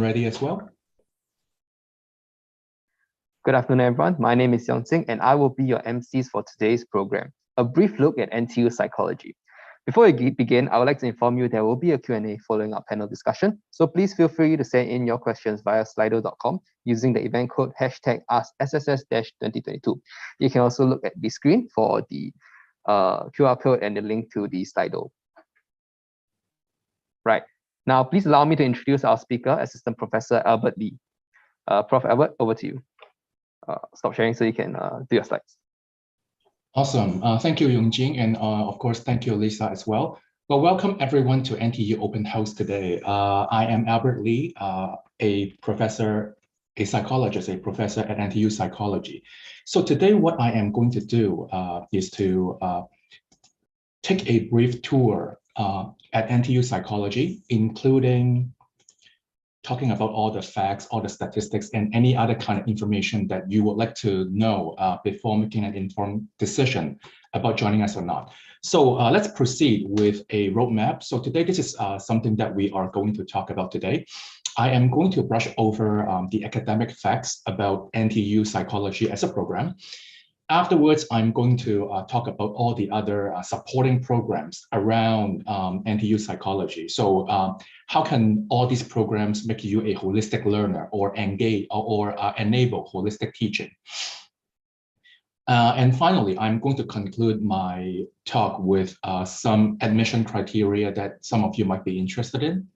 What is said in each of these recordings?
ready as well? Good afternoon, everyone. My name is Young-Sing, and I will be your MCs for today's program, a brief look at NTU psychology. Before we begin, I would like to inform you there will be a Q&A following our panel discussion, so please feel free to send in your questions via slido.com using the event code #AskSSS-2022. You can also look at the screen for the QR code and the link to the Slido. Right, now please allow me to introduce our speaker, Assistant Professor Albert Lee. Prof. Albert, over to you. Stop sharing so you can do your slides. Awesome. Thank you, Yongjing, and of course, thank you, Lisa, as well. Well, welcome everyone to NTU Open House today. I am Albert Lee, a professor, a psychologist, a professor at NTU Psychology. So today, what I am going to do is to take a brief tour at NTU Psychology, including talking about all the facts, all the statistics, and any other kind of information that you would like to know before making an informed decision about joining us or not. So let's proceed with a roadmap. So today, this is something that we are going to talk about today. I am going to brush over the academic facts about NTU Psychology as a program. Afterwards, I'm going to talk about all the other supporting programs around NTU Psychology. So how can all these programs make you a holistic learner or engage or enable holistic teaching? And finally, I'm going to conclude my talk with some admission criteria that some of you might be interested in.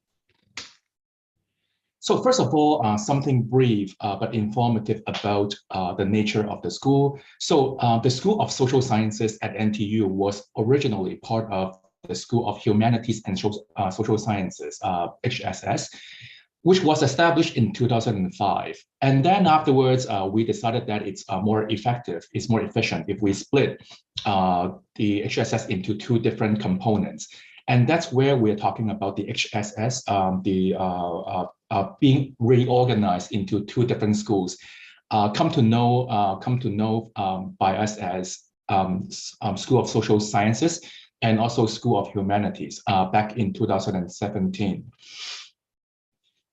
So first of all, something brief but informative about the nature of the school. So the School of Social Sciences at NTU was originally part of the School of Humanities and Social Sciences, HSS, which was established in 2005. And then afterwards, we decided that it's more effective, it's more efficient if we split the HSS into two different components. And that's where we're talking about the HSS, being reorganized into two different schools, come to know by us as School of Social Sciences and also School of Humanities back in 2017.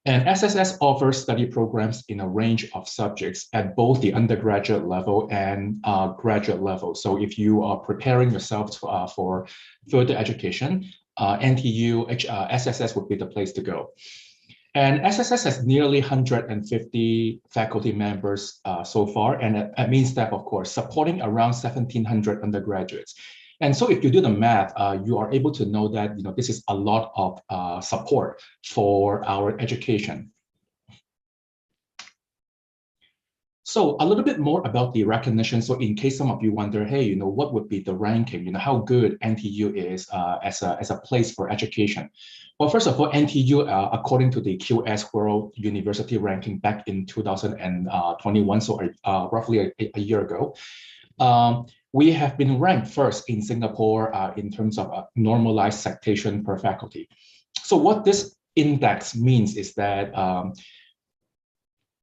And SSS offers study programs in a range of subjects at both the undergraduate level and graduate level. So if you are preparing yourself for further education, NTU SSS would be the place to go. And SSS has nearly 150 faculty members so far, and admin staff, of course, supporting around 1,700 undergraduates. And so if you do the math, you are able to know that this is a lot of support for our education. So a little bit more about the recognition. So in case some of you wonder, hey, what would be the ranking? How good NTU is as a place for education. Well, first of all, NTU, according to the QS World University ranking back in 2021, so roughly a year ago, we have been ranked first in Singapore in terms of normalized citation per faculty. So what this index means is that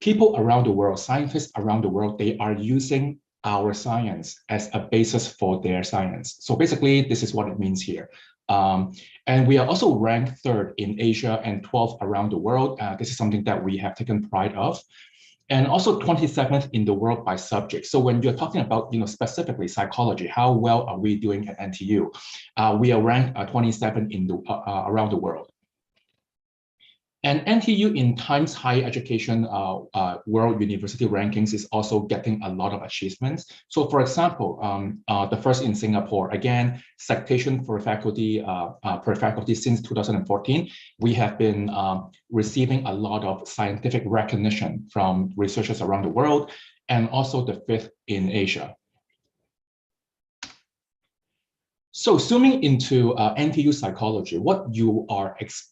people around the world, scientists around the world, they are using our science as a basis for their science. So basically, this is what it means here. And we are also ranked 3rd in Asia and 12th around the world. This is something that we have taken pride of. And also 27th in the world by subject. So when you're talking about, specifically psychology, how well are we doing at NTU? We are ranked 27 in the around the world. And NTU in Times Higher Education World University Rankings is also getting a lot of achievements. So for example, the first in Singapore, again, citation for faculty per faculty since 2014, we have been receiving a lot of scientific recognition from researchers around the world, and also the 5th in Asia. So zooming into NTU psychology, what you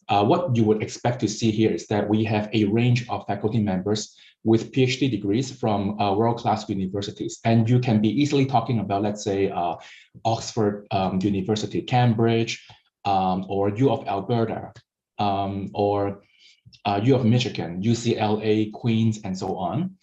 would expect to see here is that we have a range of faculty members with PhD degrees from world-class universities. And you can be easily talking about, let's say, Oxford University, Cambridge, or U of Alberta, or U of Michigan, UCLA, Queens, and so on.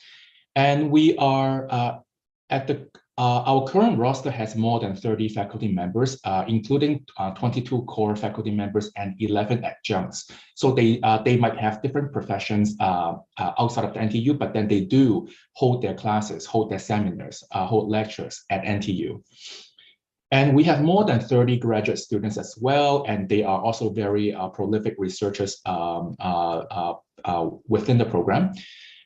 And we are at the Our current roster has more than 30 faculty members, including 22 core faculty members and 11 adjuncts. So they might have different professions outside of the NTU, but then they do hold their classes, hold their seminars, hold lectures at NTU. And we have more than 30 graduate students as well, and they are also very prolific researchers within the program.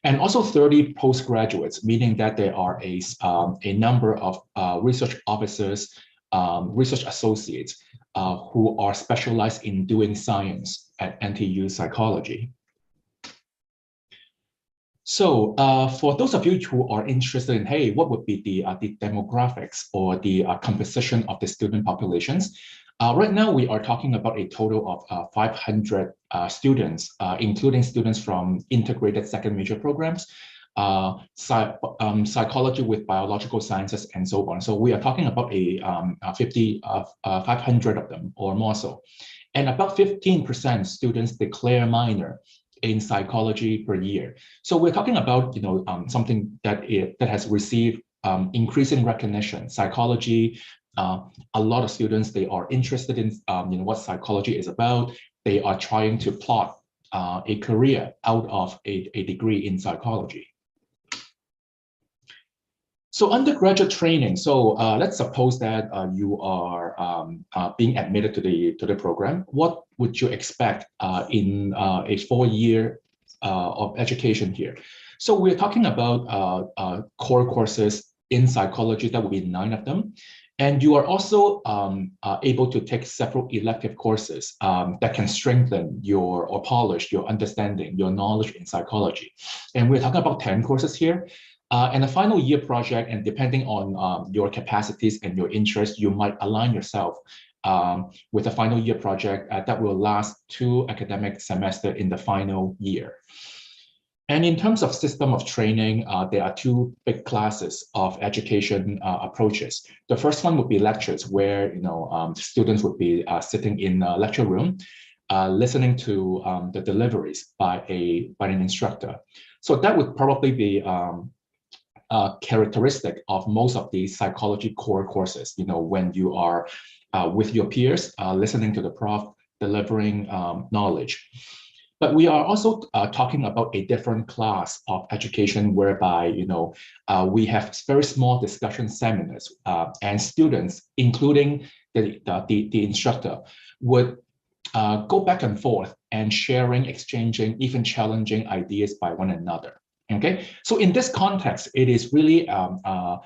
And also 30 postgraduates, meaning that there are a number of research officers, research associates who are specialized in doing science at NTU psychology. So for those of you who are interested in, hey, what would be the demographics or the composition of the student populations? Right now, we are talking about a total of 500 students, including students from integrated second major programs, psychology with biological sciences, and so on. So we are talking about 500 of them or more so. And about 15% students declare minor in psychology per year. So we're talking about something that has received increasing recognition. Psychology, a lot of students, they are interested in what psychology is about. They are trying to plot a career out of a degree in psychology. So undergraduate training. So let's suppose that you are being admitted to the program. What would you expect in a 4-year of education here? So we're talking about core courses in psychology. That would be 9 of them. And you are also able to take several elective courses that can strengthen or polish your understanding, your knowledge in psychology. And we're talking about 10 courses here. And a final year project, and depending on your capacities and your interests, you might align yourself with a final year project that will last 2 academic semesters in the final year. And in terms of system of training, there are 2 big classes of education approaches. The first one would be lectures, where students would be sitting in a lecture room, listening to the deliveries by an instructor. So that would probably be characteristic of most of the psychology core courses, when you are with your peers, listening to the prof, delivering knowledge. But we are also talking about a different class of education whereby, we have very small discussion seminars and students, including the instructor, would go back and forth and sharing, exchanging, even challenging ideas by one another. Okay, so in this context, it is really a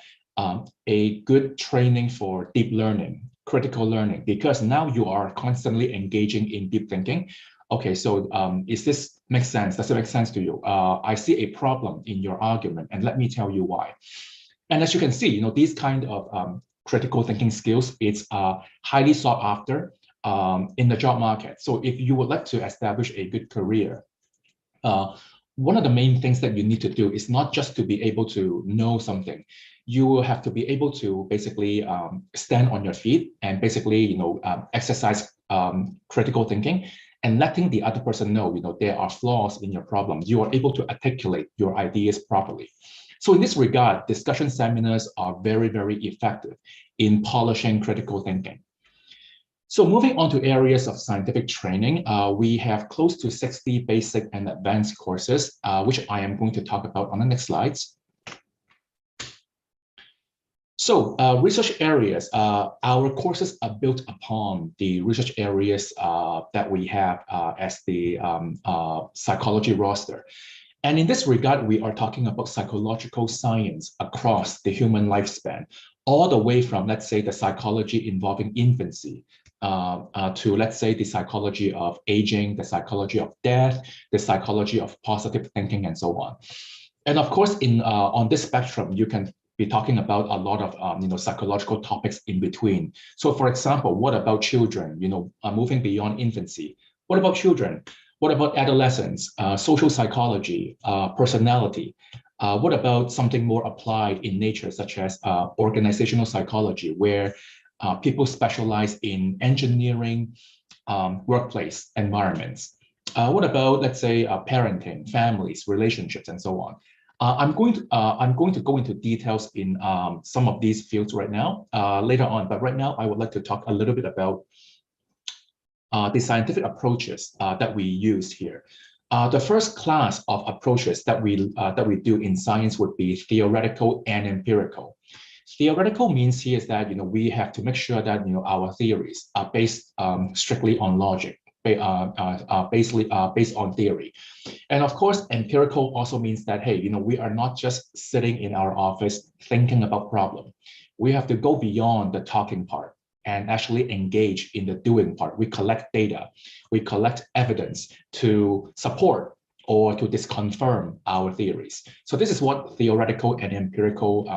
good training for deep learning, critical learning, because now you are constantly engaging in deep thinking. Okay, so is this make sense? Does it make sense to you? I see a problem in your argument, and let me tell you why. And as you can see, these kind of critical thinking skills, it's highly sought after in the job market. So if you would like to establish a good career, one of the main things that you need to do is not just to be able to know something. You will have to be able to basically stand on your feet and basically, exercise critical thinking and letting the other person know, there are flaws in your problem. You are able to articulate your ideas properly. So in this regard, discussion seminars are very, very effective in polishing critical thinking. So moving on to areas of scientific training, we have close to 60 basic and advanced courses, which I am going to talk about on the next slides. So research areas, our courses are built upon the research areas that we have as the psychology roster. And in this regard, we are talking about psychological science across the human lifespan, all the way from, let's say, the psychology involving infancy, to, let's say, the psychology of aging, the psychology of death, the psychology of positive thinking, and so on. And of course, on this spectrum, you can be talking about a lot of psychological topics in between. So, for example, what about children? Moving beyond infancy. What about children? What about adolescents? Social psychology, personality. What about something more applied in nature, such as organizational psychology, where people specialize in engineering workplace environments? What about, let's say, parenting, families, relationships, and so on? I'm going to go into details in some of these fields right now, later on. But right now, I would like to talk a little bit about the scientific approaches that we use here. The first class of approaches that we do in science would be theoretical and empirical. Theoretical means here is that we have to make sure that our theories are based strictly on logic, based on theory. And of course, empirical also means that hey, we are not just sitting in our office thinking about problem. We have to go beyond the talking part and actually engage in the doing part. We collect data, we collect evidence to support or to disconfirm our theories. So this is what theoretical and empirical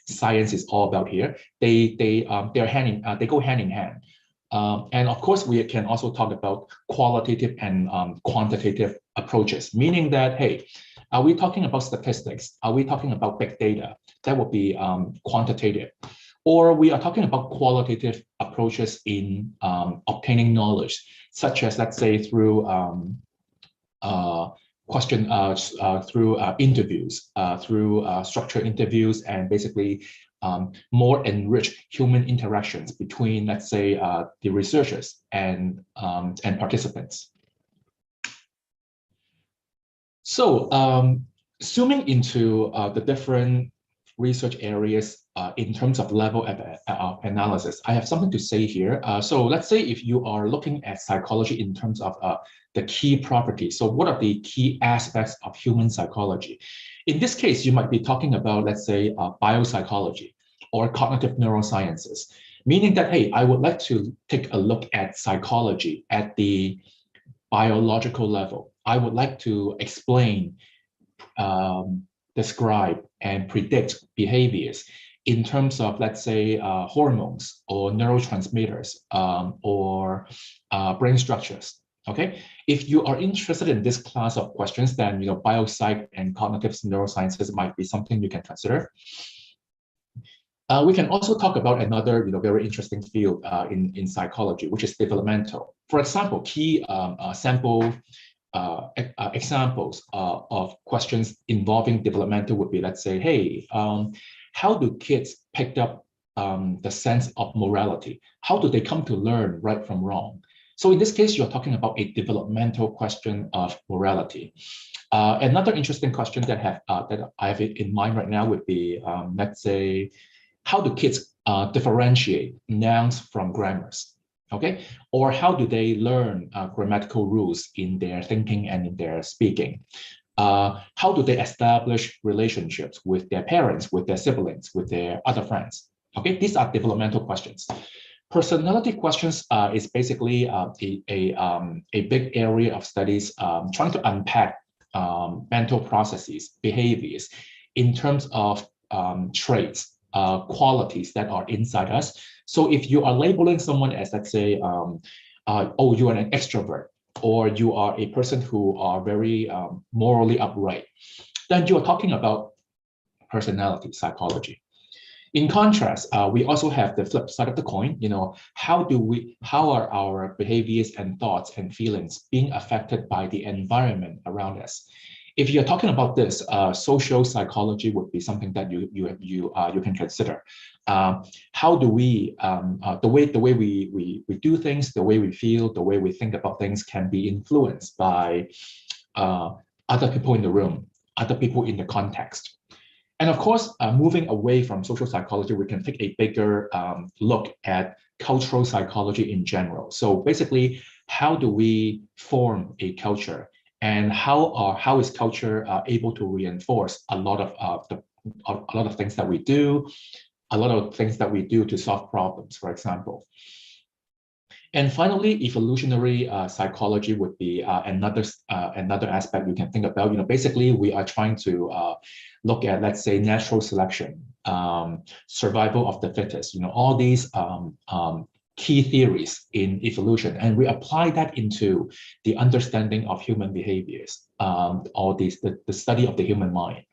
science is all about here. They go hand in hand. And of course, we can also talk about qualitative and quantitative approaches, meaning that, hey, are we talking about statistics? Are we talking about big data? That would be quantitative. Or we are talking about qualitative approaches in obtaining knowledge, such as, let's say, through interviews, through structured interviews, and basically more enriched human interactions between, let's say, the researchers and participants. So zooming into the different research areas in terms of level of analysis, I have something to say here. So let's say if you are looking at psychology in terms of the key properties. So what are the key aspects of human psychology? In this case, you might be talking about, let's say, biopsychology or cognitive neurosciences, meaning that, hey, I would like to take a look at psychology at the biological level. I would like to explain, describe, and predict behaviors in terms of, let's say, hormones or neurotransmitters or brain structures. Okay, if you are interested in this class of questions, then biopsych and cognitive neurosciences might be something you can consider. We can also talk about another very interesting field in psychology, which is developmental. For example, key sample examples of questions involving developmental would be, let's say, hey, how do kids pick up the sense of morality? How do they come to learn right from wrong? So in this case, you're talking about a developmental question of morality. Another interesting question that I have in mind right now would be, let's say, how do kids differentiate nouns from grammars? Okay, or how do they learn grammatical rules in their thinking and in their speaking? How do they establish relationships with their parents, with their siblings, with their other friends? Okay, these are developmental questions. Personality questions is basically a big area of studies trying to unpack mental processes, behaviors in terms of traits, qualities that are inside us. So if you are labeling someone as, let's say, oh, you are an extrovert, or you are a person who are very morally upright, then you are talking about personality psychology. In contrast, we also have the flip side of the coin. How are our behaviors and thoughts and feelings being affected by the environment around us? If you're talking about this, social psychology would be something that you can consider. How do we the way we do things, the way we feel, the way we think about things can be influenced by other people in the room, other people in the context. And of course, moving away from social psychology, we can take a bigger look at cultural psychology in general. So basically, how do we form a culture, and how is culture able to reinforce a lot of things that we do, a lot of things that we do to solve problems, for example. And finally, evolutionary psychology would be another aspect we can think about. Basically, we are trying to look at, let's say, natural selection, survival of the fittest. All these key theories in evolution, and we apply that into the understanding of human behaviors, or the study of the human mind.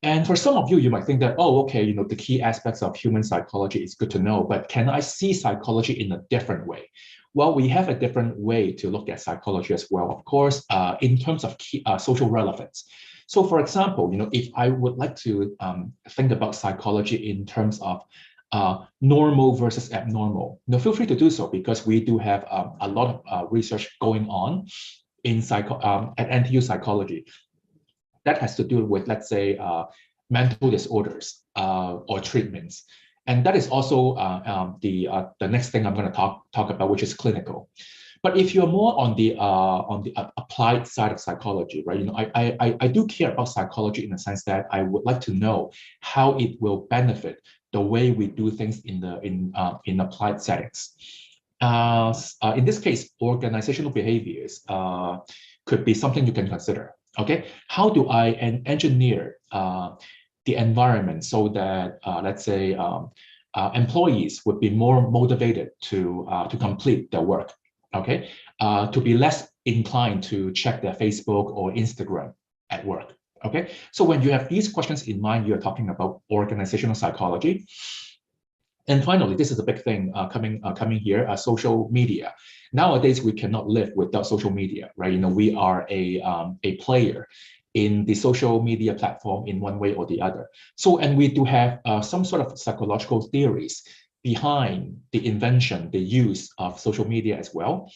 And for some of you, you might think that, oh, okay, the key aspects of human psychology is good to know, but can I see psychology in a different way? Well, we have a different way to look at psychology as well, of course, in terms of key, social relevance. So for example, if I would like to think about psychology in terms of normal versus abnormal, feel free to do so, because we do have a lot of research going on in at NTU psychology that has to do with, let's say, mental disorders or treatments. And that is also the next thing I'm going to talk about, which is clinical. But if you're more on the applied side of psychology, right? I do care about psychology in the sense that I would like to know how it will benefit the way we do things in applied settings. In this case, organizational behaviors could be something you can consider. Okay, how do I engineer the environment so that let's say employees would be more motivated to complete their work? Okay, to be less inclined to check their Facebook or Instagram at work. Okay, so when you have these questions in mind, you're talking about organizational psychology. And finally, this is a big thing coming here, social media. Nowadays, we cannot live without social media, right? We are a player in the social media platform in one way or the other. So, and we do have some sort of psychological theories behind the invention, the use of social media as well.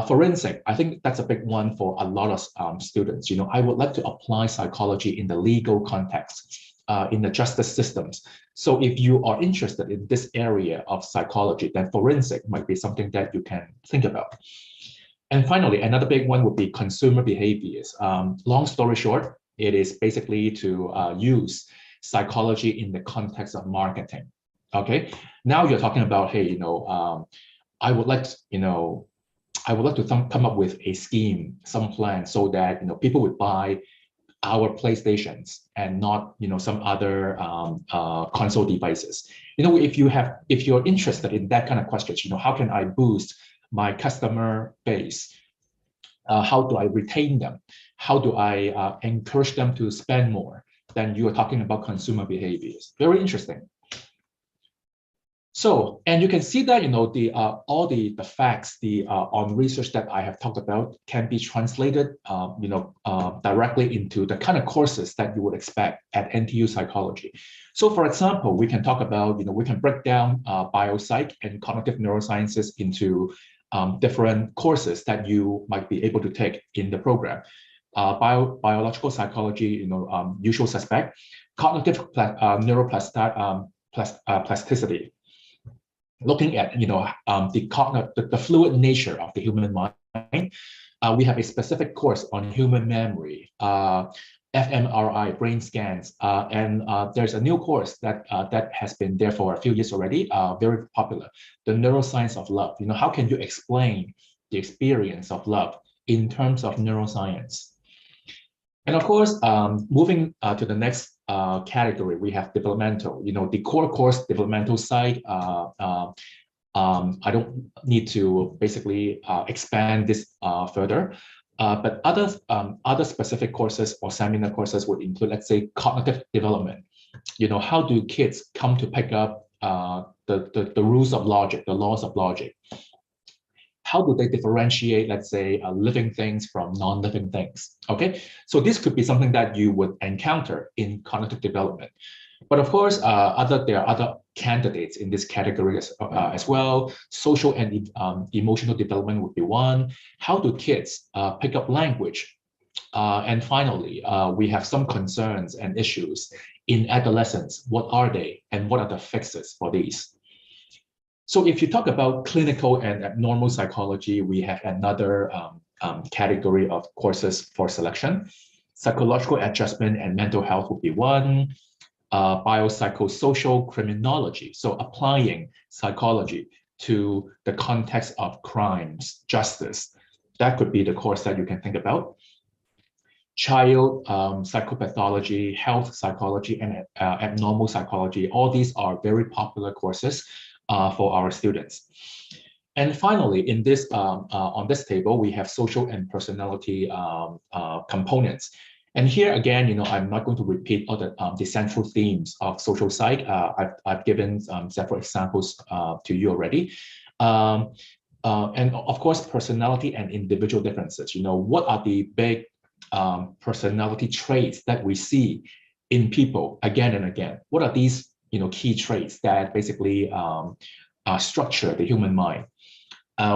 Forensic, I think that's a big one for a lot of students. I would like to apply psychology in the legal context, in the justice systems. So if you are interested in this area of psychology, then forensic might be something that you can think about. And finally, another big one would be consumer behaviors. Long story short, it is basically to use psychology in the context of marketing. Okay, now you're talking about, hey, I would like to, come up with a scheme, some plan, so that people would buy our PlayStations and not some other console devices. If you're interested in that kind of questions, how can I boost my customer base? How do I retain them? How do I encourage them to spend more? Then you are talking about consumer behaviors. Very interesting. So, and you can see that all the facts on research that I have talked about can be translated directly into the kind of courses that you would expect at NTU psychology. So, for example, we can talk about we can break down biopsych and cognitive neurosciences into different courses that you might be able to take in the program. Biological psychology, usual suspect, cognitive neuroplasticity. Looking at the fluid nature of the human mind, we have a specific course on human memory, fMRI, brain scans, and there's a new course that has been there for a few years already, very popular, the neuroscience of love. How can you explain the experience of love in terms of neuroscience? And of course, moving to the next category, we have developmental. The core course developmental side. I don't need to basically expand this further, but other specific courses or seminar courses would include, let's say, cognitive development. How do kids come to pick up the rules of logic, the laws of logic? How do they differentiate, let's say, living things from non-living things? Okay, so this could be something that you would encounter in cognitive development. But of course, there are other candidates in this category as well. Social and emotional development would be one. How do kids pick up language? And finally, we have some concerns and issues in adolescence. What are they, and what are the fixes for these? So if you talk about clinical and abnormal psychology, we have another category of courses for selection. Psychological adjustment and mental health would be one. Biopsychosocial criminology, so applying psychology to the context of crimes, justice. That could be the course that you can think about. Child psychopathology, health psychology, and abnormal psychology. All these are very popular courses for our students. And finally, in this on this table, we have social and personality components. And here again, I'm not going to repeat all the central themes of social psych. I've given several examples to you already. And of course, personality and individual differences. What are the big personality traits that we see in people again and again. What are these key traits that basically structure the human mind?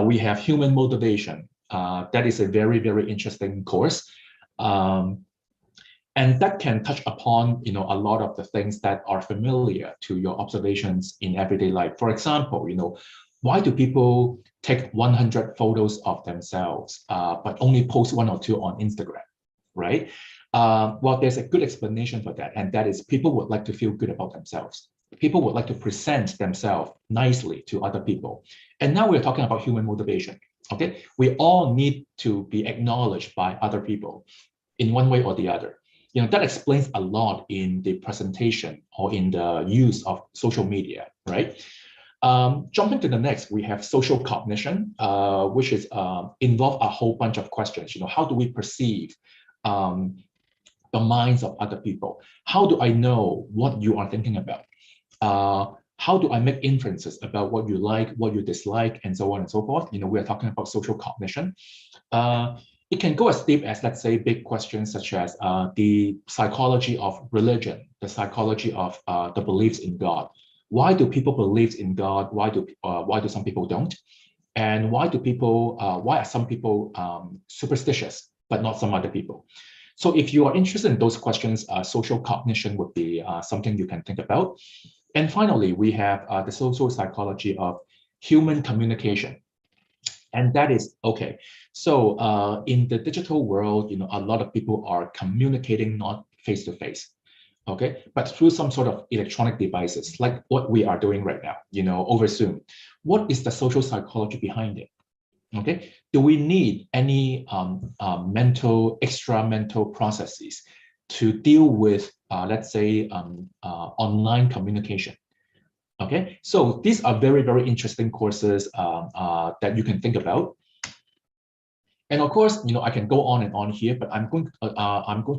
We have human motivation. That is a very, very interesting course. And that can touch upon a lot of the things that are familiar to your observations in everyday life. For example, why do people take 100 photos of themselves, but only post 1 or 2 on Instagram, right? Well, there's a good explanation for that, and that is people would like to feel good about themselves. People would like to present themselves nicely to other people. And now we're talking about human motivation, okay? We all need to be acknowledged by other people in one way or the other. That explains a lot in the presentation or in the use of social media, right? Jumping to the next, we have social cognition, which is involve a whole bunch of questions. How do we perceive the minds of other people? How do I know what you are thinking about? How do I make inferences about what you like, what you dislike, and so on and so forth? We are talking about social cognition. It can go as deep as, let's say, big questions such as the psychology of religion, the psychology of the beliefs in God. Why do people believe in God? Why do some people don't? And why are some people superstitious, but not some other people? So if you are interested in those questions, social cognition would be something you can think about. And finally, we have the social psychology of human communication. And that is, okay, so in the digital world, a lot of people are communicating not face-to-face, okay, but through some sort of electronic devices, like what we are doing right now, over Zoom. What is the social psychology behind it? Okay, do we need any extra mental processes to deal with, let's say, online communication? Okay, so these are very, very interesting courses that you can think about. And of course, I can go on and on here, but I'm going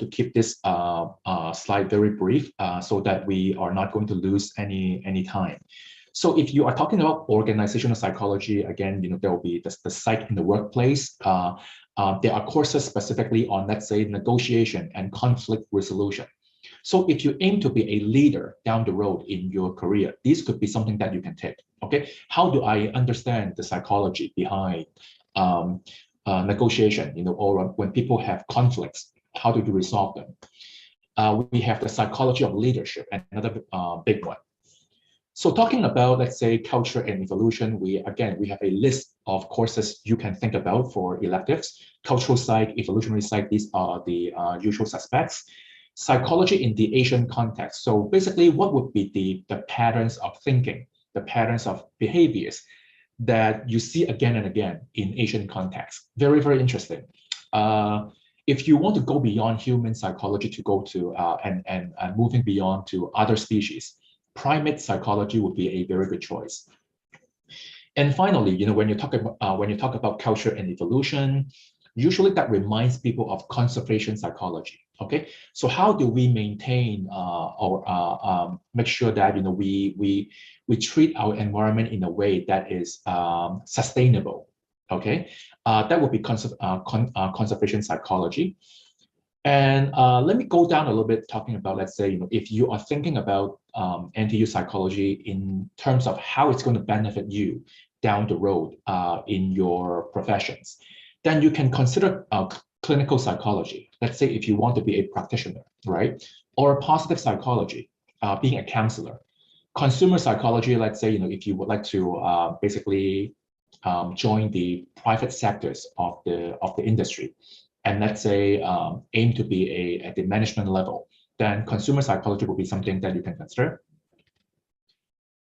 to keep this slide very brief so that we are not going to lose any time. So if you are talking about organizational psychology, again, there will be the psych in the workplace. There are courses specifically on, let's say, negotiation and conflict resolution. So if you aim to be a leader down the road in your career, this could be something that you can take, okay? How do I understand the psychology behind negotiation, or when people have conflicts, how do you resolve them? We have the psychology of leadership, another big one. So talking about, let's say, culture and evolution, we have a list of courses you can think about for electives. Cultural psych, evolutionary psych, these are the usual suspects. Psychology in the Asian context. So basically, what would be the patterns of thinking, the patterns of behaviors that you see again and again in Asian context? Very, very interesting. If you want to go beyond human psychology to go to and moving beyond to other species, primate psychology would be a very good choice. And finally, when you talk about culture and evolution, usually that reminds people of conservation psychology. Okay, so how do we maintain or make sure that we treat our environment in a way that is sustainable? Okay, that would be conservation psychology. And let me go down a little bit talking about, let's say, if you are thinking about NTU psychology in terms of how it's going to benefit you down the road in your professions, then you can consider clinical psychology. Let's say if you want to be a practitioner, right? Or positive psychology, being a counselor. Consumer psychology, let's say, if you would like to basically join the private sectors of the industry, and let's say aim to be at the management level, then consumer psychology will be something that you can consider.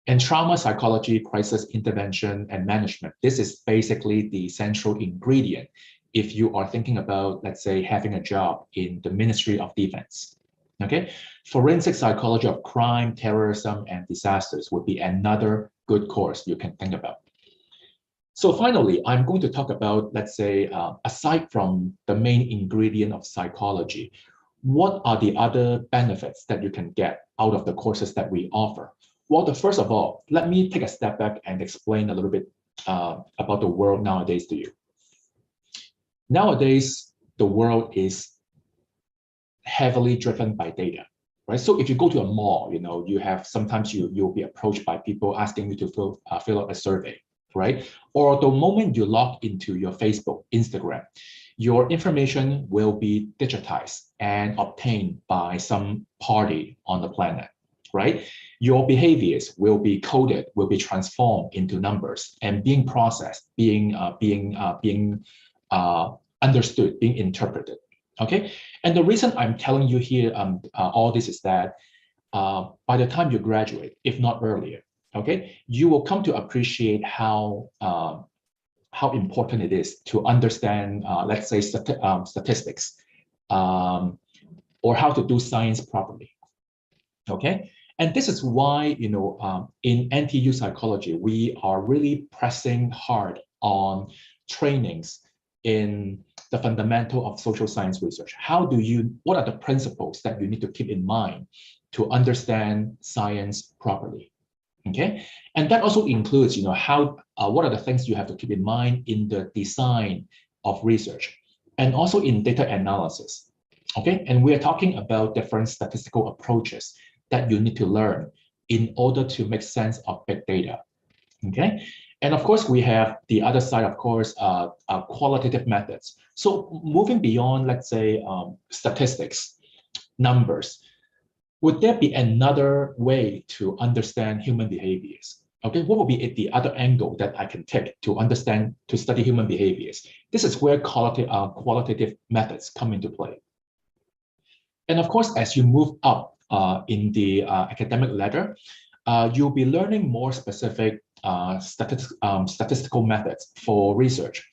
And trauma psychology, crisis intervention and management. This is basically the central ingredient if you are thinking about, let's say, having a job in the Ministry of Defense. Okay, forensic psychology of crime, terrorism, and disasters would be another good course you can think about. So finally, I'm going to talk about, let's say, aside from the main ingredient of psychology, what are the other benefits that you can get out of the courses that we offer? Well, first of all, let me take a step back and explain a little bit about the world nowadays to you. Nowadays, the world is heavily driven by data, right? So if you go to a mall, you have sometimes you'll be approached by people asking you to fill out a survey, right? Or the moment you log into your Facebook, Instagram, your information will be digitized and obtained by some party on the planet, right? Your behaviors will be coded, will be transformed into numbers and being processed, being understood, being interpreted. Okay, and the reason I'm telling you here all this is that by the time you graduate, if not earlier, okay, you will come to appreciate how important it is to understand, let's say, statistics, or how to do science properly. Okay, and this is why in NTU psychology we are really pressing hard on trainings in the fundamental of social science research. What are the principles that you need to keep in mind to understand science properly? Okay, and that also includes, what are the things you have to keep in mind in the design of research, and also in data analysis. Okay, and we are talking about different statistical approaches that you need to learn in order to make sense of big data. Okay, and of course we have the other side, of course, qualitative methods. So moving beyond, let's say, statistics, numbers, would there be another way to understand human behaviors? Okay, what would be the other angle that I can take to study human behaviors? This is where qualitative methods come into play. And of course, as you move up in the academic ladder, you'll be learning more specific statistical methods for research,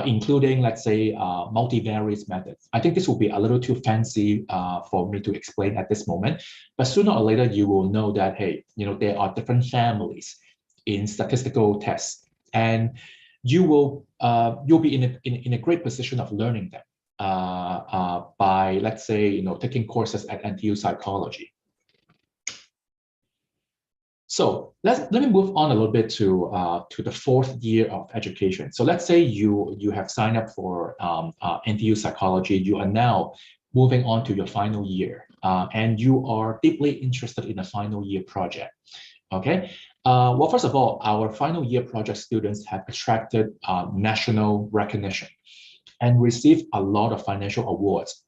including, let's say, multivariate methods. I think this will be a little too fancy for me to explain at this moment, but sooner or later you will know that, hey, there are different families in statistical tests, and you'll be in a great position of learning them by, let's say, taking courses at NTU psychology. So let me move on a little bit to the fourth year of education. So let's say you have signed up for NTU psychology. You are now moving on to your final year, and you are deeply interested in a final year project. Okay. Well, first of all, our final year project students have attracted national recognition and received a lot of financial awards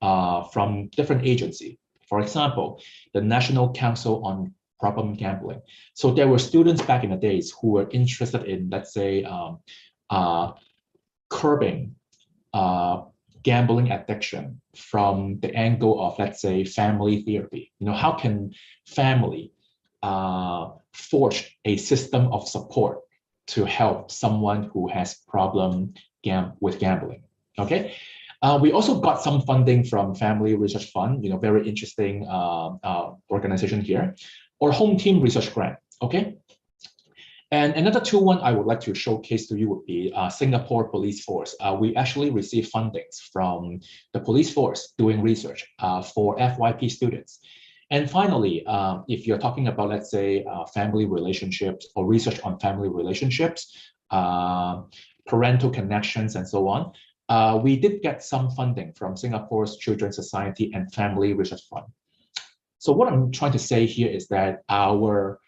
from different agencies. For example, the National Council on Problem Gambling. So there were students back in the days who were interested in, let's say, curbing gambling addiction from the angle of, let's say, family therapy. How can family forge a system of support to help someone who has problem with gambling? Okay. We also got some funding from Family Research Fund, very interesting organization here, or Home Team Research Grant. Okay. And another one I would like to showcase to you would be Singapore Police Force. We actually received fundings from the police force doing research for FYP students. And finally, if you're talking about, let's say, family relationships or research on family relationships, parental connections, and so on, we did get some funding from Singapore's Children's Society and Family Research Fund. So what I'm trying to say here is that our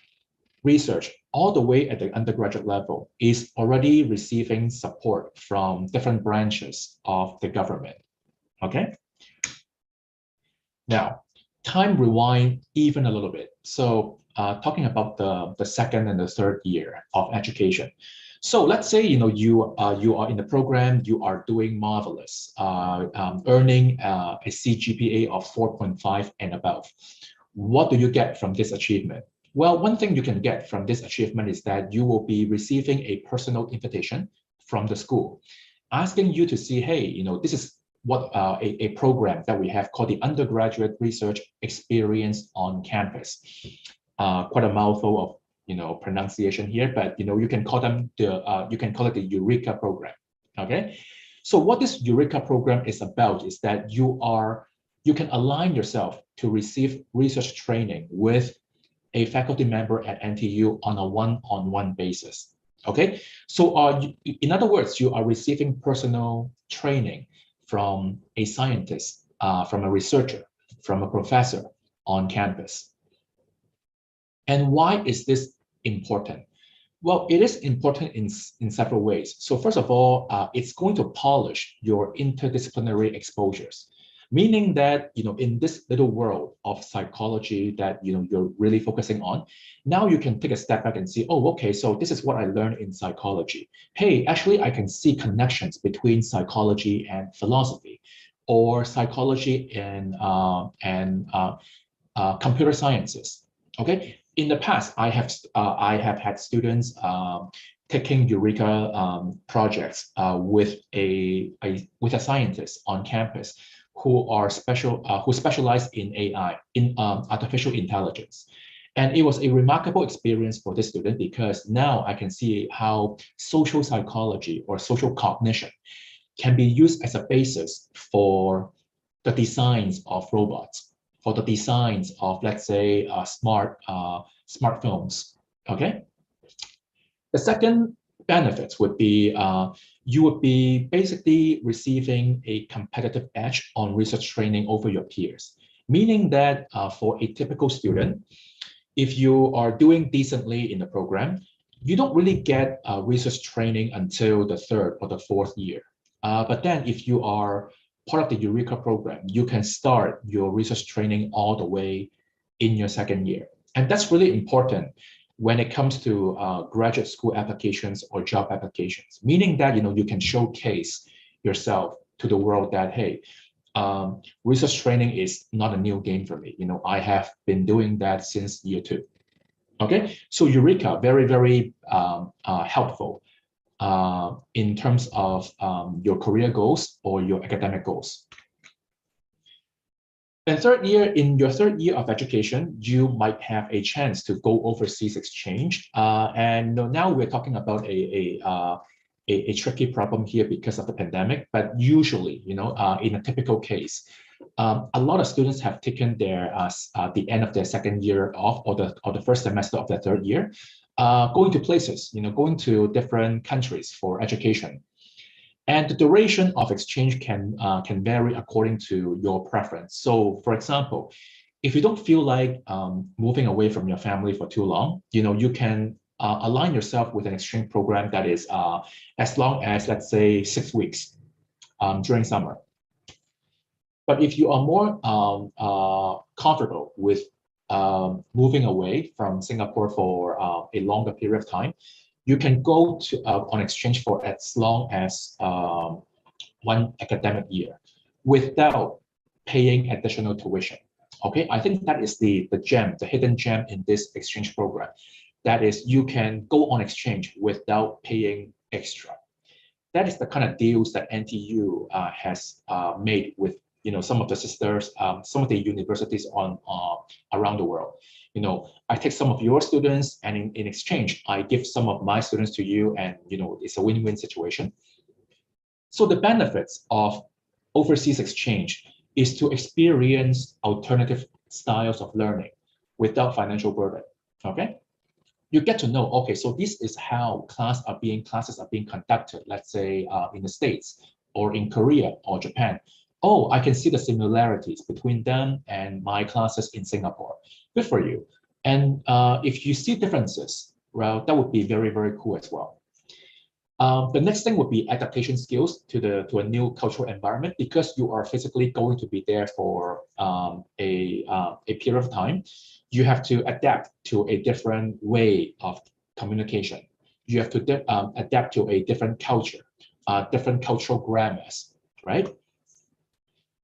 research all the way at the undergraduate level is already receiving support from different branches of the government. Okay. Now, time rewind even a little bit. So talking about the second and the third year of education. So let's say you are in the program, you are doing marvelous, earning a CGPA of 4.5 and above. What do you get from this achievement? Well, one thing you can get from this achievement is that you will be receiving a personal invitation from the school, asking you to see, hey, this is what a program that we have called the Undergraduate Research Experience on Campus. Quite a mouthful of pronunciation here, but you can call them you can call it the Eureka program. Okay, so what this Eureka program is about is that you can align yourself to receive research training with a faculty member at NTU on a one-on-one basis. Okay, so in other words, you are receiving personal training from a scientist, from a researcher, from a professor on campus. And why is this important? Well, it is important in several ways. So first of all, it's going to polish your interdisciplinary exposures, meaning that, in this little world of psychology that, you're really focusing on, now you can take a step back and see, oh, okay, so this is what I learned in psychology. Hey, actually, I can see connections between psychology and philosophy, or psychology and computer sciences. Okay. In the past, I have had students taking Eureka projects with a scientist on campus who specialize in AI, in artificial intelligence. And it was a remarkable experience for this student because now I can see how social psychology or social cognition can be used as a basis for the designs of robots, for the designs of, let's say, smartphones. Okay. The second benefits would be you would be basically receiving a competitive edge on research training over your peers, meaning that for a typical student, if you are doing decently in the program, you don't really get research training until the third or the fourth year. But then if you are part of the Eureka program, you can start your research training all the way in your second year. And that's really important when it comes to graduate school applications or job applications, meaning that, you can showcase yourself to the world that, hey, research training is not a new game for me. I have been doing that since year 2. Okay, so Eureka, very, very helpful in terms of your career goals or your academic goals. And in your third year of education, you might have a chance to go overseas exchange. And now we're talking about a tricky problem here because of the pandemic. But usually, in a typical case, a lot of students have taken their the end of their second year off, or the first semester of their third year, going to places, going to different countries for education. And the duration of exchange can vary according to your preference. So, for example, if you don't feel like moving away from your family for too long, you can align yourself with an exchange program that is as long as, let's say, 6 weeks during summer. But if you are more comfortable with moving away from Singapore for a longer period of time, you can go to on exchange for as long as 1 academic year without paying additional tuition. Okay, I think that is the gem, the hidden gem in this exchange program. That is, you can go on exchange without paying extra. That is the kind of deals that NTU has made with some of the sisters, some of the universities around the world. I take some of your students, and in exchange, I give some of my students to you, and it's a win-win situation. So the benefits of overseas exchange is to experience alternative styles of learning without financial burden. Okay, you get to know, okay, so this is how classes are being conducted, let's say in the States or in Korea or Japan. Oh, I can see the similarities between them and my classes in Singapore. Good for you. And if you see differences, well, that would be very, very cool as well. The next thing would be adaptation skills to a new cultural environment, because you are physically going to be there for a period of time. You have to adapt to a different way of communication. You have to adapt to a different culture, different cultural grammars, right?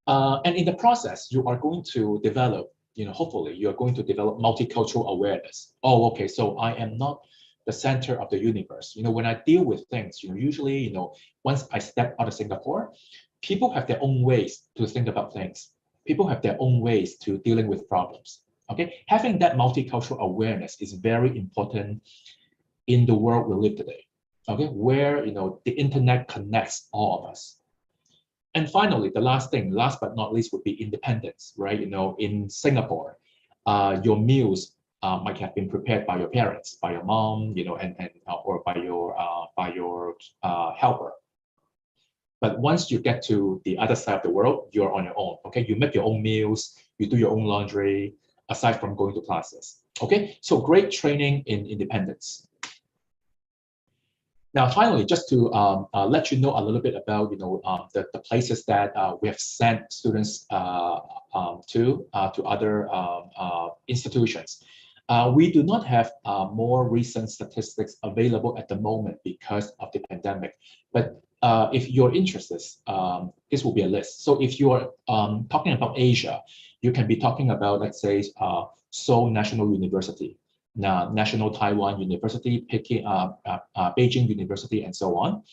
And in the process, you are going to develop, hopefully, you are going to develop multicultural awareness. Oh, okay, so I am not the center of the universe. When I deal with things, usually, once I step out of Singapore, people have their own ways to think about things. People have their own ways to dealing with problems. Okay, having that multicultural awareness is very important in the world we live today. Okay, where the internet connects all of us. And finally, the last but not least, would be independence, right? In Singapore, your meals might have been prepared by your parents, by your mom, or by your helper. But once you get to the other side of the world, you're on your own. Okay, you make your own meals, you do your own laundry, aside from going to classes. Okay, so great training in independence. Now, finally, just to let you know a little bit about the places that we have sent students to other institutions. We do not have more recent statistics available at the moment because of the pandemic. But if you're interested, this will be a list. So if you are talking about Asia, you can be talking about, let's say, Seoul National University, National Taiwan University, Peking, Beijing University, and so on.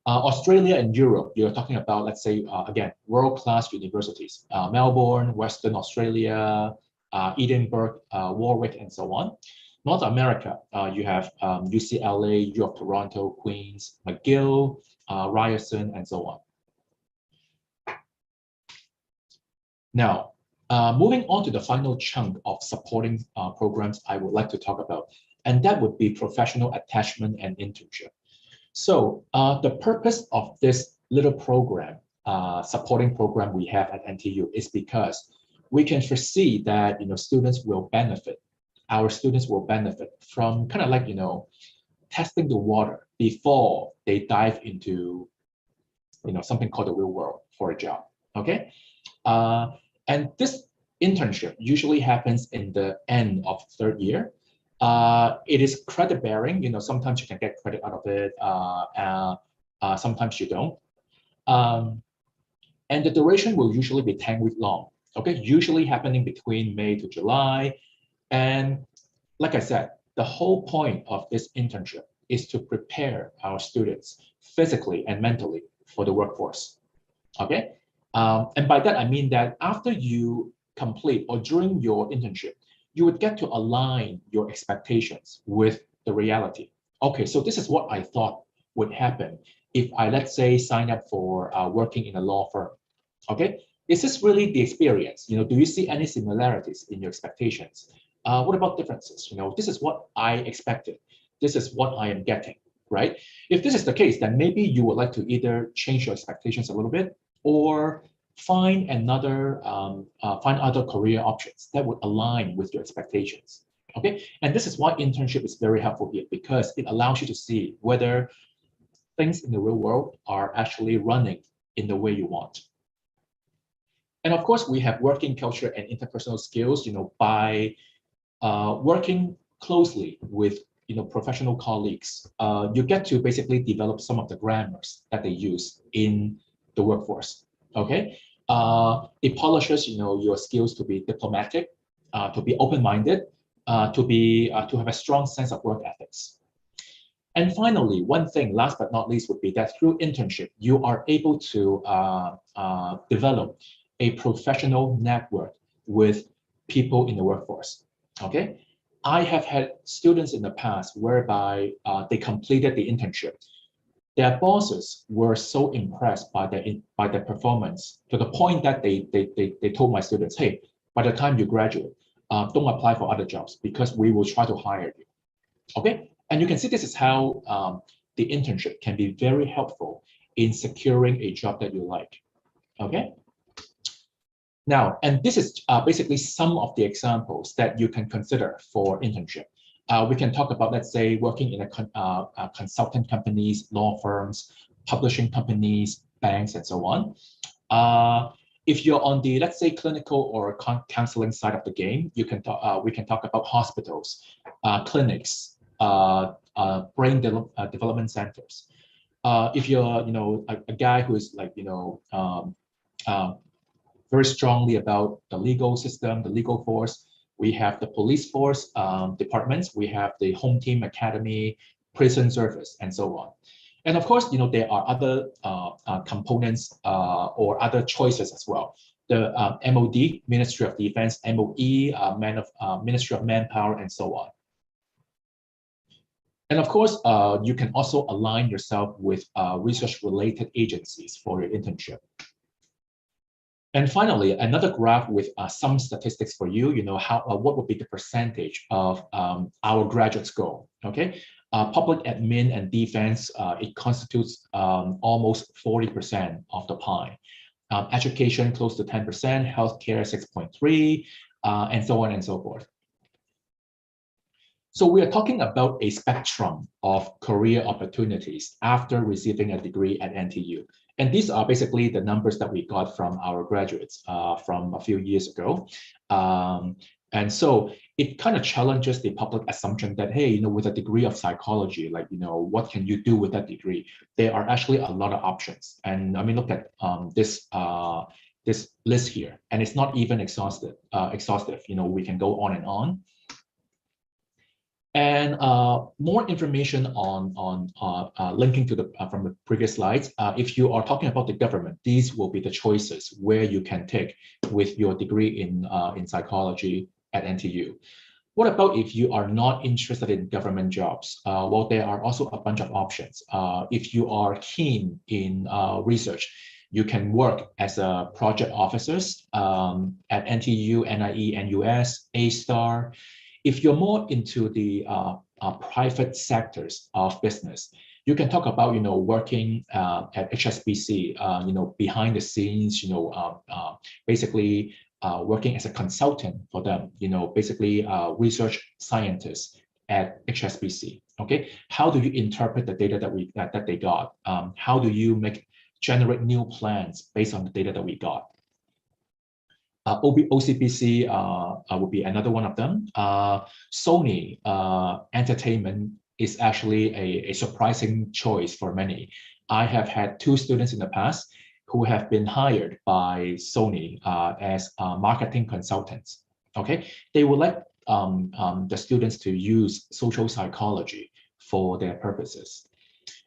Australia and Europe, you're talking about, let's say, again, world-class universities, Melbourne, Western Australia, Edinburgh, Warwick, and so on. North America, you have UCLA, U of Toronto, Queens, McGill, Ryerson, and so on. Now, moving on to the final chunk of supporting programs I would like to talk about, and that would be professional attachment and internship. So the purpose of this little program, supporting program we have at NTU, is because we can foresee that students will benefit. Our students will benefit from kind of like testing the water before they dive into something called the real world for a job. Okay. And this internship usually happens in the end of third year. It is credit bearing. Sometimes you can get credit out of it. Sometimes you don't. And the duration will usually be 10 weeks long. Okay, usually happening between May to July. And like I said, the whole point of this internship is to prepare our students physically and mentally for the workforce. Okay. And by that, I mean that after you complete or during your internship, you would get to align your expectations with the reality. Okay, so this is what I thought would happen if I, let's say, sign up for working in a law firm. Okay, is this really the experience? Do you see any similarities in your expectations? What about differences? This is what I expected. This is what I am getting, right? If this is the case, then maybe you would like to either change your expectations a little bit or find other career options that would align with your expectations. Okay, and this is why internship is very helpful here, because it allows you to see whether things in the real world are actually running in the way you want. And of course, we have working culture and interpersonal skills. By working closely with professional colleagues, you get to basically develop some of the grammars that they use in the workforce. Okay, it polishes your skills to be diplomatic, to be open-minded, to have a strong sense of work ethics. And finally, one thing, last but not least, would be that through internship, you are able to develop a professional network with people in the workforce. Okay, I have had students in the past whereby they completed the internship. Their bosses were so impressed by their performance to the point that they told my students, hey, by the time you graduate, don't apply for other jobs because we will try to hire you. Okay, and you can see this is how the internship can be very helpful in securing a job that you like. Okay. Now, and this is basically some of the examples that you can consider for internship. We can talk about, let's say, working in a consultant companies, law firms, publishing companies, banks, and so on. If you're on the, let's say, clinical or counseling side of the game, we can talk about hospitals, clinics, brain development centers. If you're, a guy who is like, very strongly about the legal system, the legal force, we have the police force departments, we have the home team academy, prison service, and so on. And of course, there are other components or other choices as well. The MOD, Ministry of Defense, MOE, Ministry of Manpower, and so on. And of course, you can also align yourself with research-related agencies for your internship. And finally, another graph with some statistics for you. What would be the percentage of our graduates goal? Okay, public admin and defense, it constitutes almost 40% of the pie. education close to 10%, healthcare 6.3, and so on and so forth. So we are talking about a spectrum of career opportunities after receiving a degree at NTU. And these are basically the numbers that we got from our graduates from a few years ago. And so it kind of challenges the public assumption that, hey, with a degree of psychology, like, what can you do with that degree? There are actually a lot of options. And I mean, look at this list here, and it's not even exhaustive. We can go on and on. And more information on linking to from the previous slides. If you are talking about the government, these will be the choices where you can take with your degree in psychology at NTU. What about if you are not interested in government jobs? Well, there are also a bunch of options. If you are keen in research, you can work as a project officers at NTU, NIE, NUS, A-STAR. If you're more into the private sectors of business, you can talk about working at HSBC, behind the scenes, basically working as a consultant for them, basically research scientists at HSBC. Okay, how do you interpret the data that they got? How do you generate new plans based on the data that we got? OCBC would be another one of them. Sony Entertainment is actually a surprising choice for many. I have had 2 students in the past who have been hired by Sony as marketing consultants. Okay, they would like the students to use social psychology for their purposes.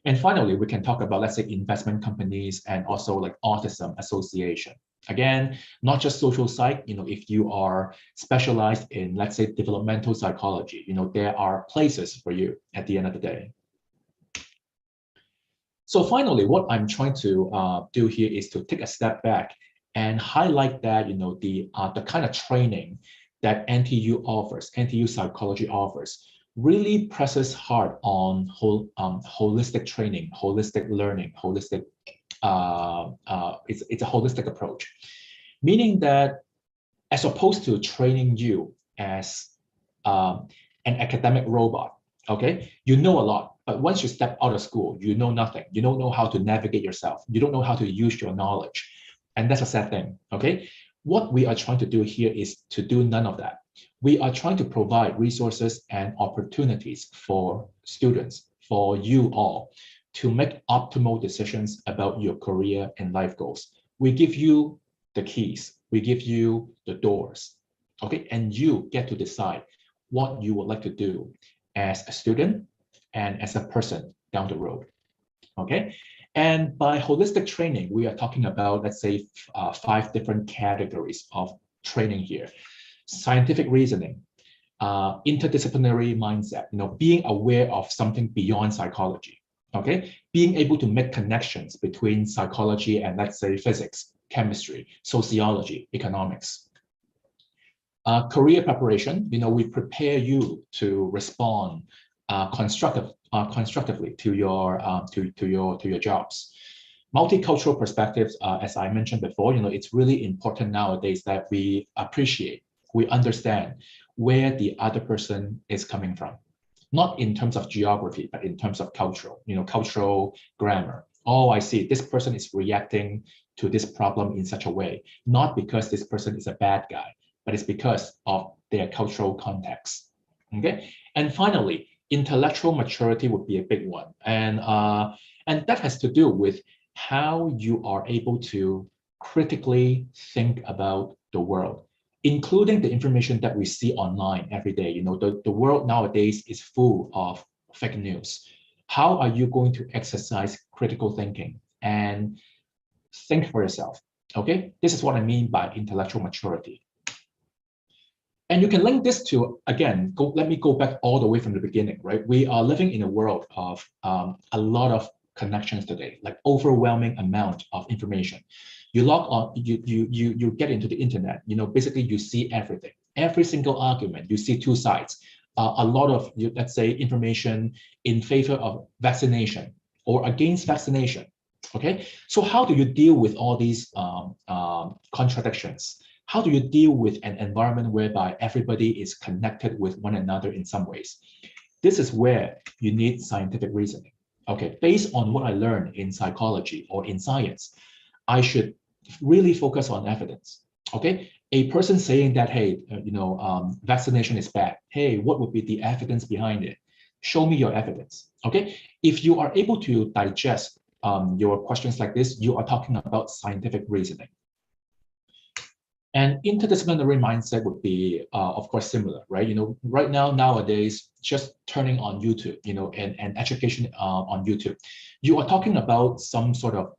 And finally, we can talk about, let's say, investment companies and also like autism association. Again, not just social psych, if you are specialized in, let's say, developmental psychology, there are places for you at the end of the day. So finally, what I'm trying to do here is to take a step back and highlight that, the kind of training that NTU offers, NTU psychology offers, really presses hard on holistic training, holistic learning, holistic. It's a holistic approach, meaning that as opposed to training you as an academic robot, okay, you know a lot, but once you step out of school, you know nothing. You don't know how to navigate yourself. You don't know how to use your knowledge, and that's a sad thing. Okay, what we are trying to do here is to do none of that. We are trying to provide resources and opportunities for students, for you all, to make optimal decisions about your career and life goals. We give you the keys, we give you the doors, okay? And you get to decide what you would like to do as a student and as a person down the road, okay? And by holistic training, we are talking about, let's say, 5 different categories of training here. Scientific reasoning, interdisciplinary mindset, being aware of something beyond psychology. Okay, being able to make connections between psychology and, let's say, physics, chemistry, sociology, economics. Career preparation, we prepare you to respond constructively to your jobs. Multicultural perspectives, as I mentioned before, it's really important nowadays that we appreciate, we understand where the other person is coming from. Not in terms of geography, but in terms of cultural, cultural grammar. Oh, I see, this person is reacting to this problem in such a way, not because this person is a bad guy, but it's because of their cultural context, okay? And finally, intellectual maturity would be a big one. And that has to do with how you are able to critically think about the world, including the information that we see online every day. The world nowadays is full of fake news. How are you going to exercise critical thinking and think for yourself? Okay, this is what I mean by intellectual maturity. And you can link this to, again, let me go back all the way from the beginning, right? We are living in a world of a lot of connections today, like overwhelming amount of information. You log on, you get into the internet, basically you see everything. Every single argument, you see 2 sides. A lot of, let's say, information in favor of vaccination or against vaccination. Okay, so how do you deal with all these contradictions? How do you deal with an environment whereby everybody is connected with one another in some ways? This is where you need scientific reasoning. Okay, based on what I learned in psychology or in science, I should really focus on evidence. Okay, a person saying that, hey, vaccination is bad. Hey, what would be the evidence behind it? Show me your evidence. Okay, if you are able to digest your questions like this, you are talking about scientific reasoning. And interdisciplinary mindset would be, of course, similar, right? Right now, nowadays, just turning on YouTube, and education on YouTube, you are talking about some sort of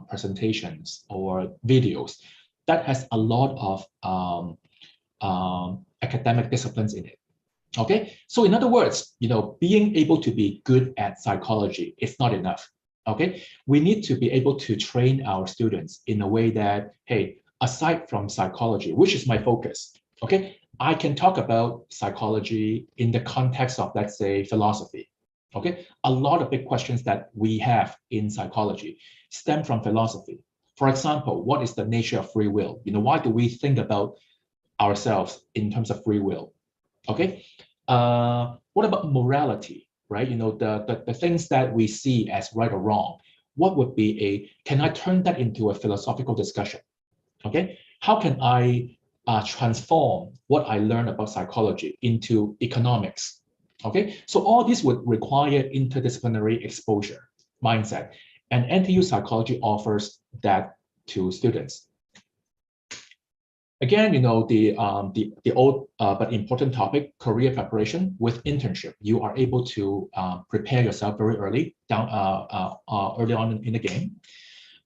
presentations or videos that has a lot of academic disciplines in it. Okay, so in other words, being able to be good at psychology is not enough. Okay, we need to be able to train our students in a way that, hey, aside from psychology, which is my focus, okay, I can talk about psychology in the context of, let's say, philosophy. Okay, a lot of big questions that we have in psychology stem from philosophy. For example, what is the nature of free will? Why do we think about ourselves in terms of free will? Okay, what about morality, right? The things that we see as right or wrong. What would be can I turn that into a philosophical discussion? Okay, how can I transform what I learned about psychology into economics? Okay, so all this would require interdisciplinary exposure mindset, and NTU psychology offers that to students. Again, the old but important topic, career preparation with internship. You are able to prepare yourself very early early on in the game.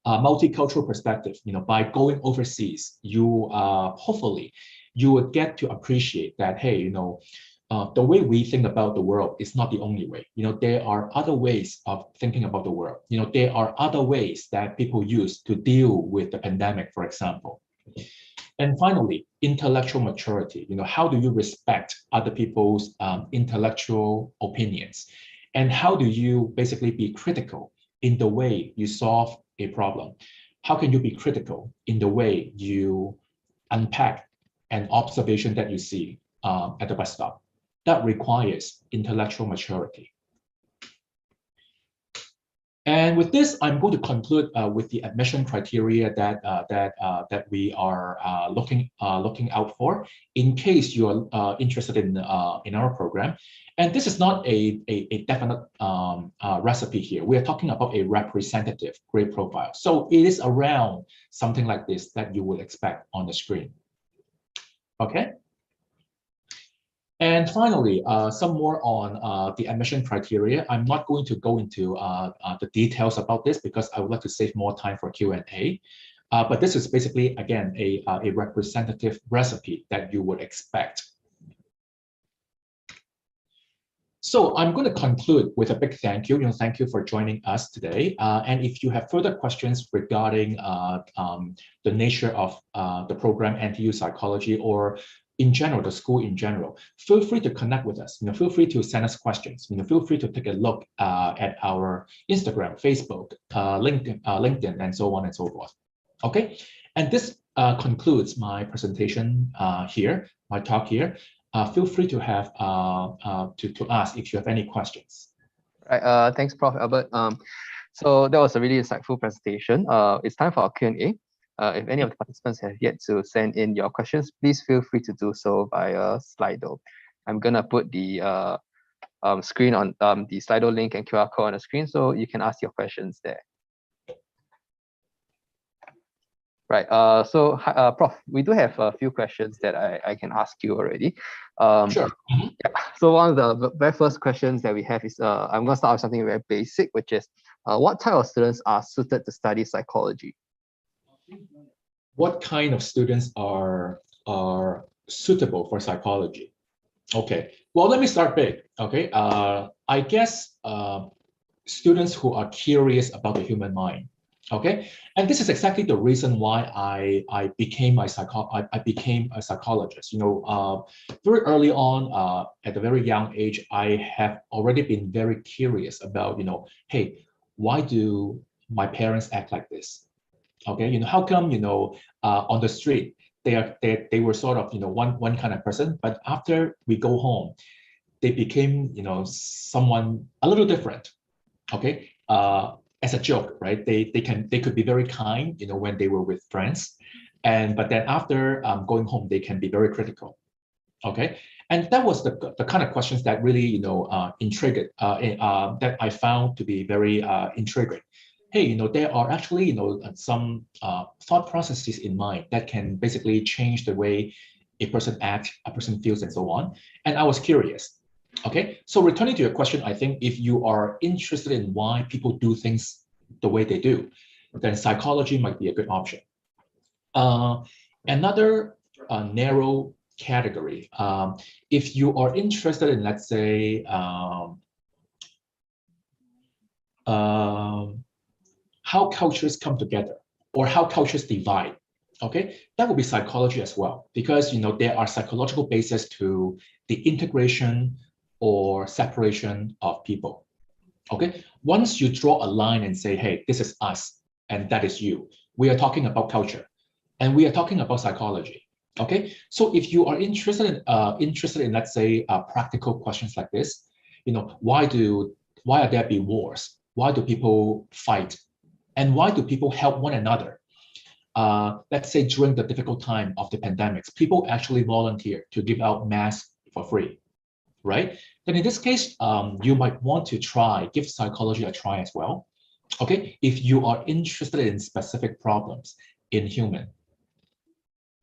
Multicultural perspective. By going overseas, you hopefully you would get to appreciate that, hey, the way we think about the world is not the only way. There are other ways of thinking about the world. There are other ways that people use to deal with the pandemic, for example. And finally, intellectual maturity. How do you respect other people's intellectual opinions? And how do you basically be critical in the way you solve a problem? How can you be critical in the way you unpack an observation that you see at the bus stop? That requires intellectual maturity. And with this, I'm going to conclude with the admission criteria that we are looking out for in case you are interested in our program. And this is not a definite recipe here. We are talking about a representative grade profile. So it is around something like this that you would expect on the screen. Okay. And finally, some more on the admission criteria. I'm not going to go into the details about this because I would like to save more time for Q&A. But this is basically, again, a representative recipe that you would expect. So I'm going to conclude with a big thank you. Thank you for joining us today. And if you have further questions regarding the nature of the program, NTU Psychology, or in general, the school in general, feel free to connect with us. Feel free to send us questions. Feel free to take a look at our Instagram, Facebook, LinkedIn, and so on and so forth. Okay, and this concludes my presentation here, my talk here. Feel free to have to ask if you have any questions. Right. Thanks, Prof. Albert. So that was a really insightful presentation. It's time for our Q&A. If any of the participants have yet to send in your questions, please feel free to do so via Slido. I'm gonna put the screen on the Slido link and QR code on the screen so you can ask your questions there. Right. So, Prof, we do have a few questions that I can ask you already. Sure. Yeah. So one of the very first questions that we have is, I'm going to start with something very basic, which is, what type of students are suited to study psychology? What kind of students are suitable for psychology? Okay. Well, let me start big. Okay. I guess students who are curious about the human mind. Okay, and this is exactly the reason why I became a psychologist. Very early on, at a very young age, I have already been very curious about, hey, why do my parents act like this? Okay, how come, on the street, they were sort of, one kind of person, but after we go home, they became, someone a little different. Okay, as a joke, right? They could be very kind, when they were with friends, but then after going home, they can be very critical. Okay, and that was the kind of questions that really, intrigued, that I found to be very intriguing. Hey, there are actually, some thought processes in mind that can basically change the way a person acts, a person feels, and so on. And I was curious. Okay, so returning to your question, I think if you are interested in why people do things the way they do, then psychology might be a good option. Another narrow category, if you are interested in, let's say, how cultures come together or how cultures divide, okay, that would be psychology as well, because there are psychological bases to the integration or separation of people. Okay, once you draw a line and say, hey, this is us and that is you, we are talking about culture and we are talking about psychology. Okay, so if you are interested in, let's say, practical questions like this, why are there be wars? Why do people fight? And why do people help one another? Let's say during the difficult time of the pandemics, people actually volunteer to give out masks for free, right? Then in this case, you might want to give psychology a try as well. Okay, if you are interested in specific problems in human.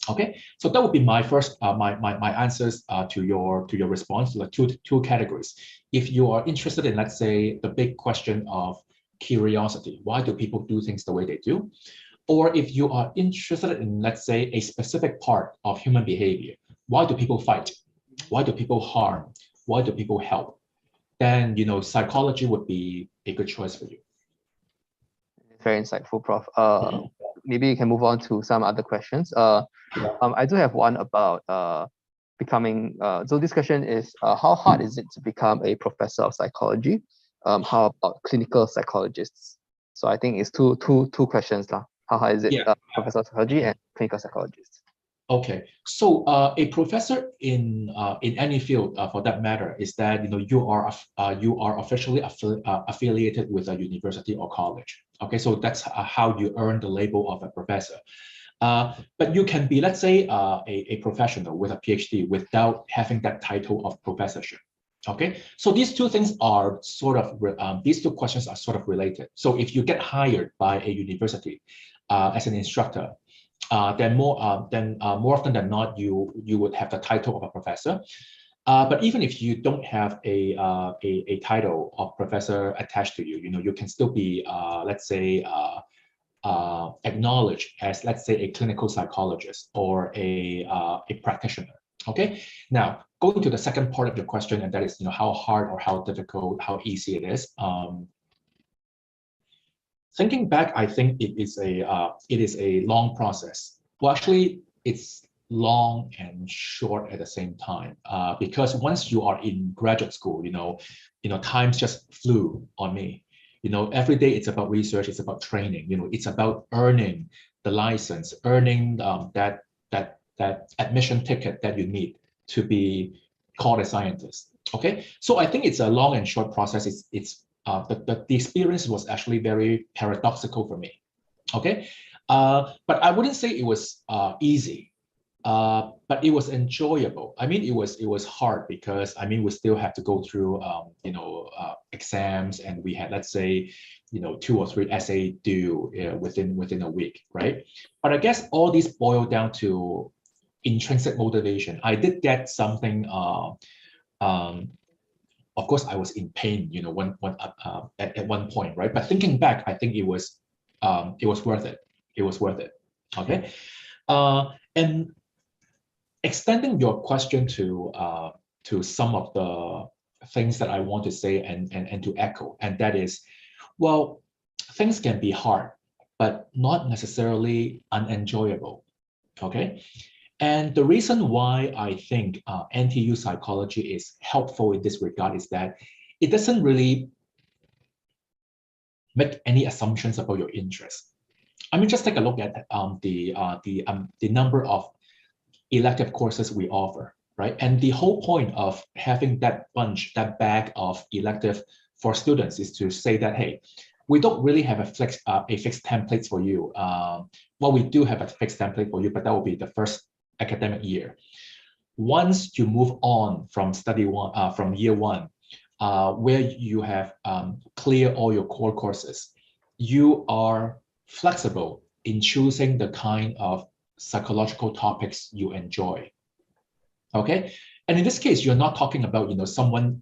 Okay, so that would be my first my answers to your response, like two categories. If you are interested in, let's say, the big question of curiosity, why do people do things the way they do? Or if you are interested in, let's say, a specific part of human behavior, why do people fight? Why do people harm? Why do people help? Then, psychology would be a good choice for you. Very insightful, Prof. Maybe you can move on to some other questions. I do have one about becoming, so this question is, how hard is it to become a professor of psychology? How about clinical psychologists? So I think it's two questions. How hard is it, professor of psychology and clinical psychologists? Okay, so a professor in any field, for that matter, is that you are officially affiliated with a university or college. Okay, so that's how you earn the label of a professor. But you can be, let's say, a professional with a PhD without having that title of professorship. Okay, so these two things are sort of these two questions are sort of related. So if you get hired by a university as an instructor, then more often than not, you would have the title of a professor. But even if you don't have a title of professor attached to you, you can still be, let's say, acknowledged as, let's say, a clinical psychologist or a practitioner. Okay. Now, going to the second part of your question, and that is, how hard or how difficult, how easy it is. Thinking back, I think it is a long process. Well, actually, it's long and short at the same time, because once you are in graduate school, times just flew on me. Every day it's about research, it's about training. It's about earning the license, earning that admission ticket that you need to be called a scientist. Okay, so I think it's a long and short process. The experience was actually very paradoxical for me. Okay, but I wouldn't say it was easy, but it was enjoyable. I mean, it was hard because we still have to go through exams, and we had, let's say, 2 or 3 essay due within a week, right? But I guess all these boil down to intrinsic motivation. I did get something. Of course, I was in pain, at one point, right? But thinking back, I think it was worth it. It was worth it. Okay, and extending your question to some of the things that I want to say and to echo, and that is, well, things can be hard, but not necessarily unenjoyable. Okay. And the reason why I think NTU psychology is helpful in this regard is that it doesn't really make any assumptions about your interest. I mean, just take a look at the number of elective courses we offer, right? And the whole point of having that bag of elective for students is to say that, hey, we don't really have a fixed template for you. Well, we do have a fixed template for you, but that will be the first academic year. Once you move on from from year one, where you have cleared all your core courses, you are flexible in choosing the kind of psychological topics you enjoy. Okay, and in this case, you're not talking about someone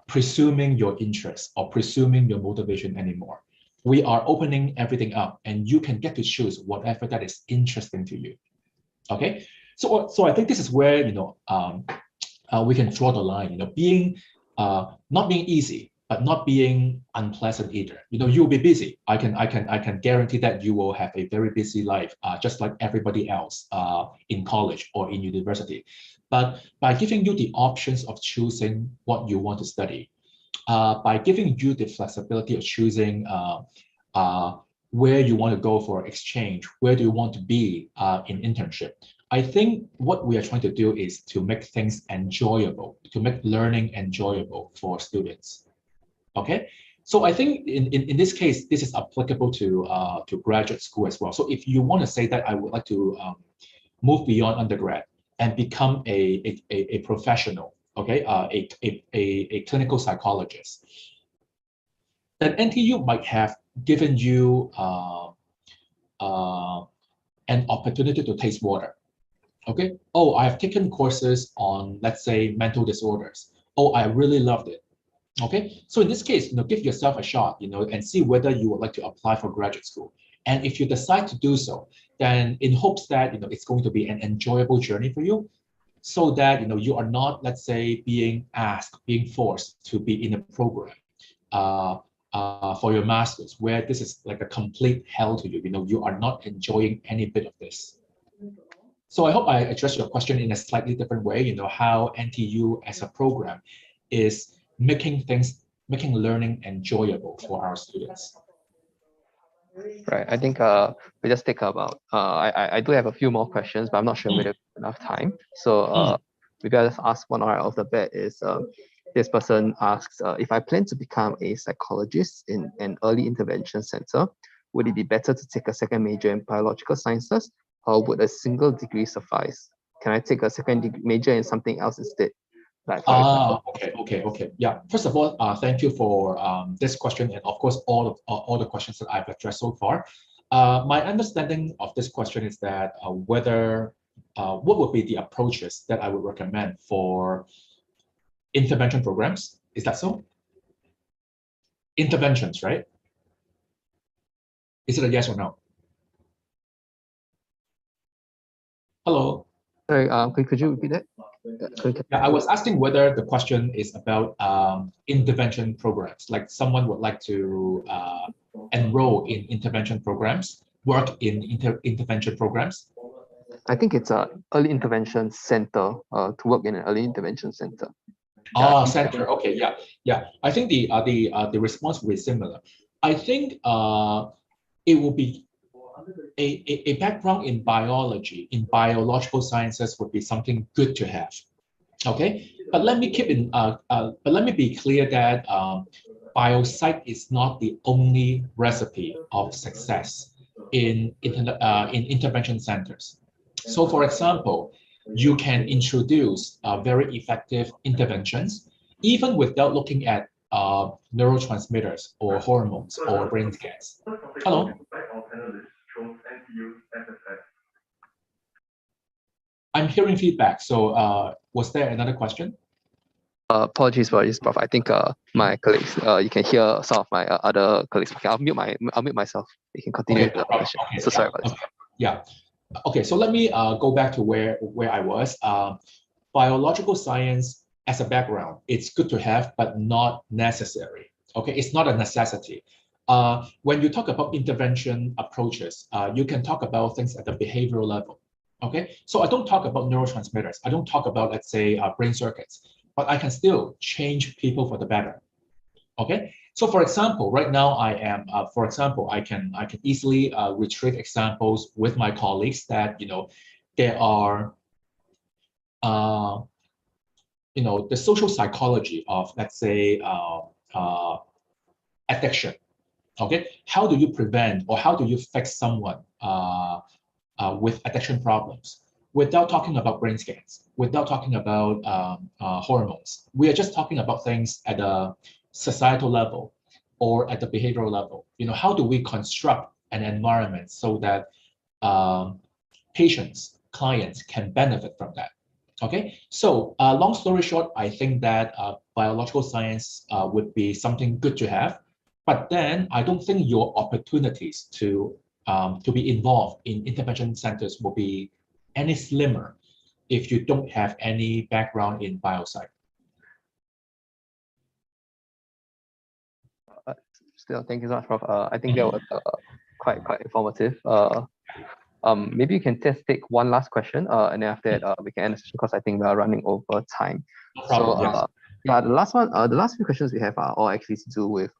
presuming your interest or presuming your motivation anymore. We are opening everything up, and you can get to choose whatever that is interesting to you. Okay, so I think this is where we can draw the line. Being not being easy, but not being unpleasant either. You'll be busy. I can guarantee that you will have a very busy life, just like everybody else in college or in university. But by giving you the options of choosing what you want to study, by giving you the flexibility of choosing where you want to go for exchange, where do you want to be in internship, I think what we are trying to do is to make things enjoyable, to make learning enjoyable for students. Okay, so I think in this case, this is applicable to graduate school as well. So if you want to say that I would like to move beyond undergrad and become a professional, okay, a clinical psychologist, then NTU might have given you an opportunity to taste water. Okay, oh, I have taken courses on, let's say, mental disorders. Oh, I really loved it. Okay, so in this case, give yourself a shot, and see whether you would like to apply for graduate school. And if you decide to do so, then in hopes that it's going to be an enjoyable journey for you, so that you are not, let's say, being forced to be in a program for your master's, where this is like a complete hell to you. You are not enjoying any bit of this. So I hope I addressed your question in a slightly different way. How NTU as a program is making learning enjoyable for our students. Right. I think we just take about. I do have a few more questions, but I'm not sure whether we have enough time. So maybe I'll just ask one right off the bat. Is this person asks, if I plan to become a psychologist in an early intervention center, would it be better to take a second major in biological sciences, or would a single degree suffice? Can I take a second major in something else instead? Like, okay. Yeah. First of all, thank you for this question, and of course all the questions that I've addressed so far. My understanding of this question is that what would be the approaches that I would recommend for intervention programs? Is that so? Interventions, right? Is it a yes or no? Hello. Sorry, could you repeat that? Yeah, I was asking whether the question is about intervention programs, like someone would like to enroll in intervention programs, work in intervention programs. I think it's a early intervention center, to work in an early intervention center. Center. Okay, yeah. I think the response will be similar. I think it will be a background in biology, in biological sciences would be something good to have. Okay, but let me be clear that biopsych is not the only recipe of success in intervention centers. So, for example, you can introduce very effective interventions even without looking at neurotransmitters or hormones or brain scans. Hello. I'm hearing feedback. So was there another question? Apologies for this, Prof. I think my colleagues, you can hear some of my other colleagues. Okay, I'll mute myself. You can continue with the question. Okay, so sorry about this. Yeah. Okay, so let me go back to where I was. Biological science as a background, it's good to have, but not necessary. Okay, it's not a necessity. When you talk about intervention approaches, you can talk about things at the behavioral level. Okay, so I don't talk about neurotransmitters. I don't talk about, let's say, brain circuits, but I can still change people for the better. Okay, So for example, right now I am, for example, I can easily retrieve examples with my colleagues that, there are, the social psychology of, let's say, addiction. Okay, how do you prevent or how do you fix someone with addiction problems without talking about brain scans, without talking about hormones? We are just talking about things at a societal level or at the behavioral level. How do we construct an environment so that patients, clients can benefit from that? Okay, so long story short, I think that biological science would be something good to have, but then I don't think your opportunities to be involved in intervention centers will be any slimmer if you don't have any background in biopsych. Still, thank you so much, Prof. I think that was quite informative. Maybe you can just take one last question, and then after that, we can end the session because I think we are running over time. No problem, So, yes. yeah, the last few questions we have are all actually to do with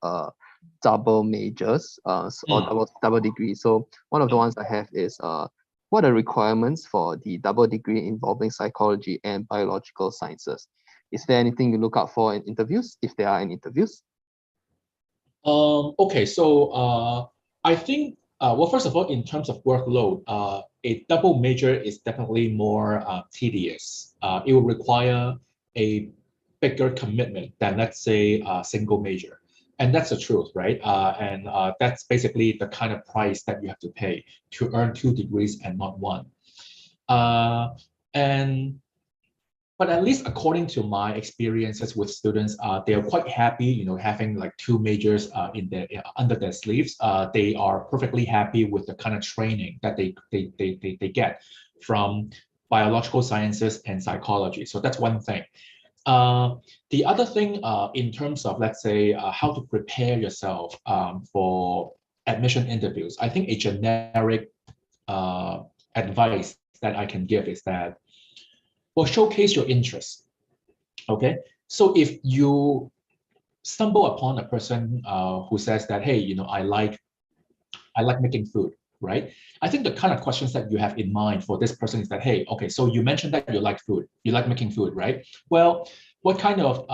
double majors, or double degrees. So one of the ones I have is what are requirements for the double degree involving psychology and biological sciences? Is there anything you look out for in interviews, if there are any interviews? Okay, so I think, well, first of all, in terms of workload, a double major is definitely more tedious. It will require a bigger commitment than, let's say, a single major. And that's the truth, right? And that's basically the kind of price that you have to pay to earn 2 degrees and not 1. But at least according to my experiences with students, they are quite happy, having like 2 majors under their sleeves. They are perfectly happy with the kind of training that they get from biological sciences and psychology. So that's one thing. The other thing, in terms of, let's say, how to prepare yourself for admission interviews, I think a generic advice that I can give is that, well, showcase your interest. Okay, so if you stumble upon a person who says that, hey, I like making food, right? I think the kind of questions that you have in mind for this person is that, hey, okay, so you mentioned that you like food, you like making food, right? Well, what kind of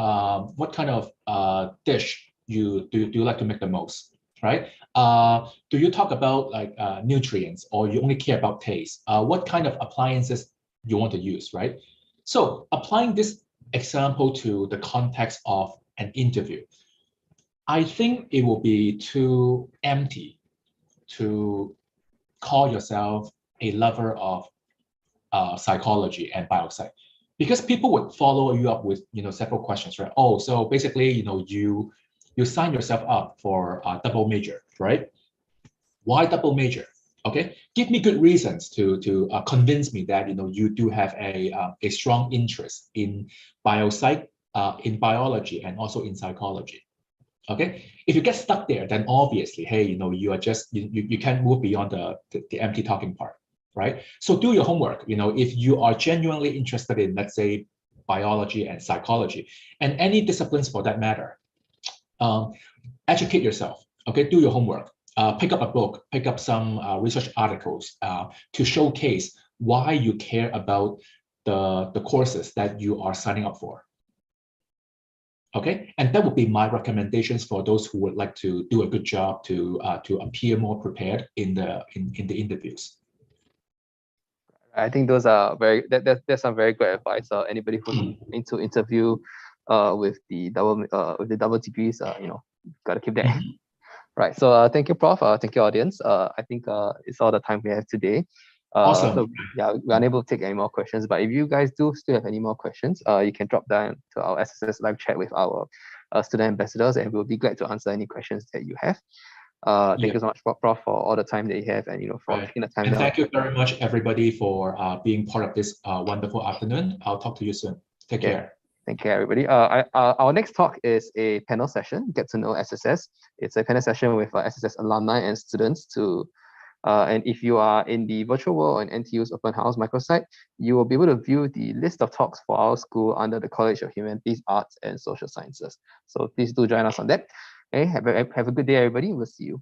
dish do you like to make the most, right? Do you talk about like nutrients, or you only care about taste? What kind of appliances you want to use, right? So applying this example to the context of an interview, I think it will be too empty to call yourself a lover of psychology and biopsych, because people would follow you up with several questions, right? Oh, so basically, you sign yourself up for a double major, right? Why double major? Okay, give me good reasons to convince me that you do have a strong interest in biopsych, in biology, and also in psychology. Okay, if you get stuck there, then obviously, hey, you are just you can't move beyond the empty talking part, right? So do your homework. If you are genuinely interested in, let's say, biology and psychology, and any disciplines for that matter, educate yourself. Okay, do your homework. Pick up a book, pick up some research articles to showcase why you care about the courses that you are signing up for. Okay, and that would be my recommendations for those who would like to do a good job to appear more prepared in the interviews. I think those are that's some very good advice. Anybody who's going to interview with the double degrees, gotta keep that. Right. So thank you, Prof. Thank you, audience. I think it's all the time we have today. Awesome. So yeah, we're unable to take any more questions, but if you guys do still have any more questions, you can drop down to our SSS live chat with our student ambassadors, and we'll be glad to answer any questions that you have. Thank you so much, Prof, for all the time that you have, and for taking the time. And thank you very much, everybody, for being part of this wonderful afternoon. I'll talk to you soon. Take care. Thank you, everybody. Our next talk is a panel session, Get to Know SSS. It's a panel session with SSS alumni and students and if you are in the virtual world and NTU's open house microsite, you will be able to view the list of talks for our school under the College of Humanities, Arts, and Social Sciences. So please do join us on that. Okay, have a good day, everybody. We'll see you.